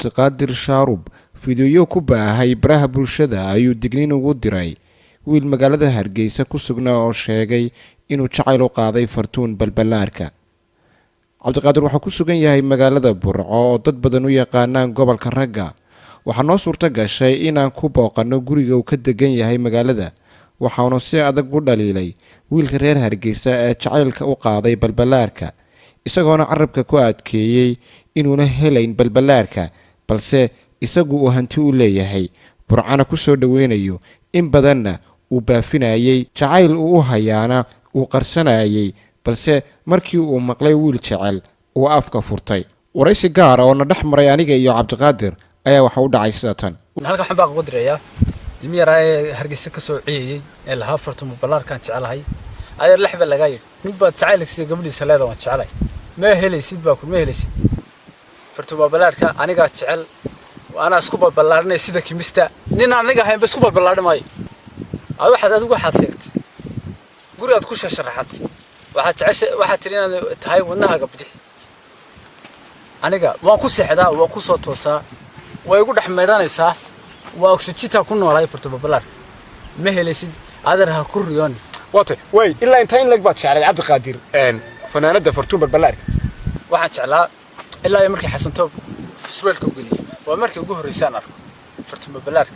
Cabdiqaadir Shaarub fiidiyo ku baahay baraha bulshada ayuu digniin ugu diray wiil magaalada Hargeysa ku sugnaa oo sheegay inuu jacayl u qaaday Fartuun Balbalaarka. Cabdiqaadir waxa ku sugan yahay magaalada Burco oo dad badan u yaqaanaan gobolka Ragga. Waxa noo suurta gashay inaan ku booqano guriga uu ka degan yahay magaalada. Waxaanu si adag u dhaliilay wiilka reer Hargeysa ee jacaylka u qaaday Balbalaarka, isagoona carabka ku adkeeyay inuuna helayn Balbalaarka balse isagu uu hanti u leeyahay, Burcana ku soo dhaweynayo in badanna uu baafinayay jacayl uu hayaana uu qarsanayay, balse markii uu maqlay wiil jecel uu afka furtay. Waraysi gaar ah oo na dhex maray aniga iyo Cabdiqaadir ayaa waxa u dhacay sida tan. halka waxaan baa ugu direeyaa ilmi yar ee Hargeysa ka soo ciyay ee lahaa Fartuun Balbalaarkan jecelahay ayar lixba laga yiri mid baad jacaylkiisa gabadhiisa leedahay waan jecelahay ma helaysid baa ku ma helaysid Fartuun Balbalaarka aniga jecel ana isku balbalaarnay sida kimista nin aniga hayn isku balbalaarnay waxaad adigu waxaad sheegtay gurigaad ku sharaxatay waxaad tirinaad tahay wadnaha bidix aniga waan ku seexdaa waan ku soo toosaa way ugu dhaxmeeranaysaa waa oxygen ku noolay Fartuun Balbalaarka ma helaysid adarha ku riyoon waatay way ilaa inta in lag baad jeclay Cabdiqaadir fanaanada Fartuun Balbalaarka waxaan jeclaa ilaa markii Xasan Toob surwaalka u galiyay waa markii ugu horeysaan arko Fartuun Balbalaarka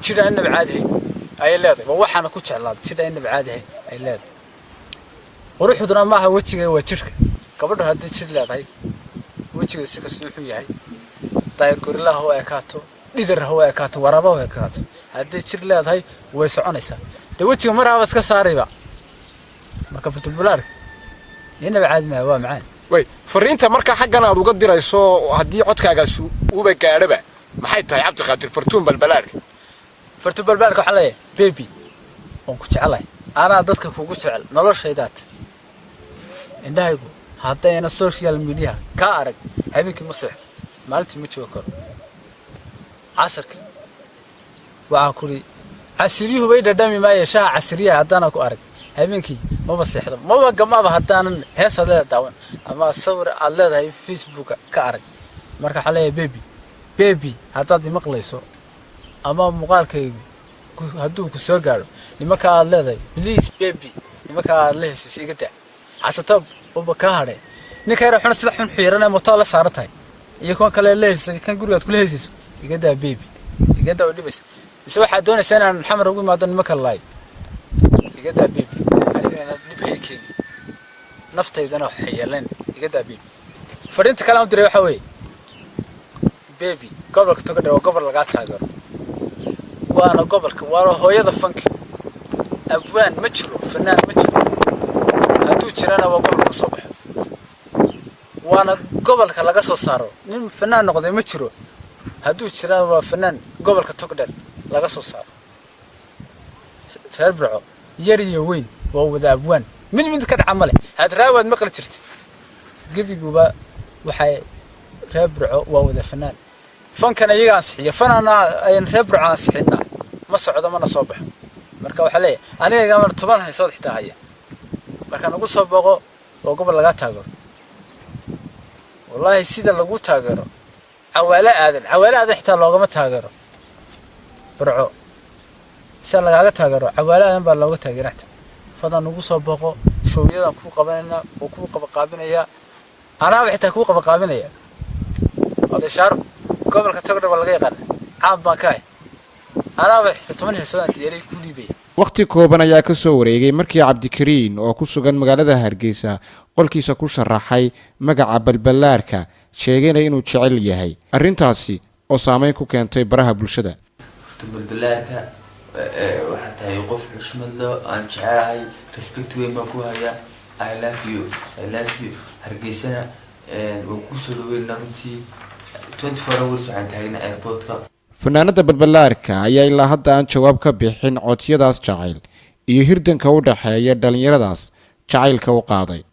jira inaba caadi ay leedahay waxaana ku jeclaa jira inaba caadi ay leedahay quruxduna ma aha wajiga waa jirka gabadhu hadii jir leedahay wajiga si kasta wuxuu yahay daayir gorilaha oo ay kaato dhidar oo ay kaato waraba oo ay kaato hadii jir leedahay way soconaysaa de wajiga maraba iska saarayba marka Fartuun Balbalaarka inaba caadi ma waa macaan way fariinta marka xaqan aad uga dirayso hadii codkaagaas uu ba gaadhaba maxay tahay Cabdiqaadir Fartuun Balbalaarka waxa leeyahay baby oo ku jecelahay ana dadka kugu jecel noloshaydaad indhahaygu hadayna social media ka arag habeenkii ma seexdo maalintii ma joogo karo casarka waxa kuli casiriyuhu bay dhadhami maayay shaa casiriya hadana ku arag habeenkii ma seexdo ma gamaba hadaanan heesada daawan ama sawir aad leedahay Facebook ka arag marka waxa leeyahay baby hadaad maqlayso ama muuqaalkaygu haduu ku soo gaaro nimanka aad leedahay please baby nimanka aad leeyahay iga daa Xasan oo ka haray ninka yar xun sida xun xiirana mooto la saartay iyo kan kale leeyahay kan gurigaad ku leeyayso iga daa baby iga daa dhibis waxa doonaysaa inaan xamar ugu imaado nimanka laay iga daa baby aniga dib haykeed naftaydana xiyalan iga daa baby fariinta kale aan diray waxa weey baby gobolka toga dhaw gobol laga taageero waana gobolka waa hooyada fanki abwaan ma jiro fanaan ma jiro haduu jirana waa gobolka soo baxo waana gobolka laga soo saaro nin fanaan noqday ma jiro haduu jirana waa fanaan gobolka Togdheer laga soo saaro reer Burco yar iyo weyn waa wada abwaan mid ka dhacamale had raawad maqal jirtay gabiguba waxay reer Burco waa wada fanaan fankana iyaga ansixiyo fanana ay reer Burco ansixina ma socdo mana soo baxo marka waxa leeyahay aniga gamar 10 haysood xitaa haya marka nagu soo booqo oo gobol laga taageero wallahi sida lagu taageero cawaala aadan xitaa loogama taageero Burco sida laga taageero cawaala aadan baa looga taageertaa fadan nagu soo booqo shooyadan ku qabanayna oo ku qabanaya ana xitaa ku qabanaya odashaar gobolka Togdheer laga yaqaan caab baan ka hay ana xitaa 10 haysood diyaariyay ku dhiibay waqti kooban ayaa ka soo wareegay markii Cabdikariin oo ku sugan magaalada Hargeysa qolkiisa ku sharaxay magaca Balbalaarka sheegay inuu jecel yahay arrintaasi oo saameyn ku keentay baraha bulshada. Balbalaarka waxa tahay qof xushmad leh aan jecelahay respect weyn baan ku hayaa I love you Hargeysana oo ku soo dhaweeyna runtii 24 hours waxaan taagnaa airportka. Fanaanada Balbalaarka ayaa ilaa hadda aan jawaab ka bixin codsiyadaas jacayl iyo hirdanka u dhaxeeya dhalinyaradaas jacaylka u qaaday.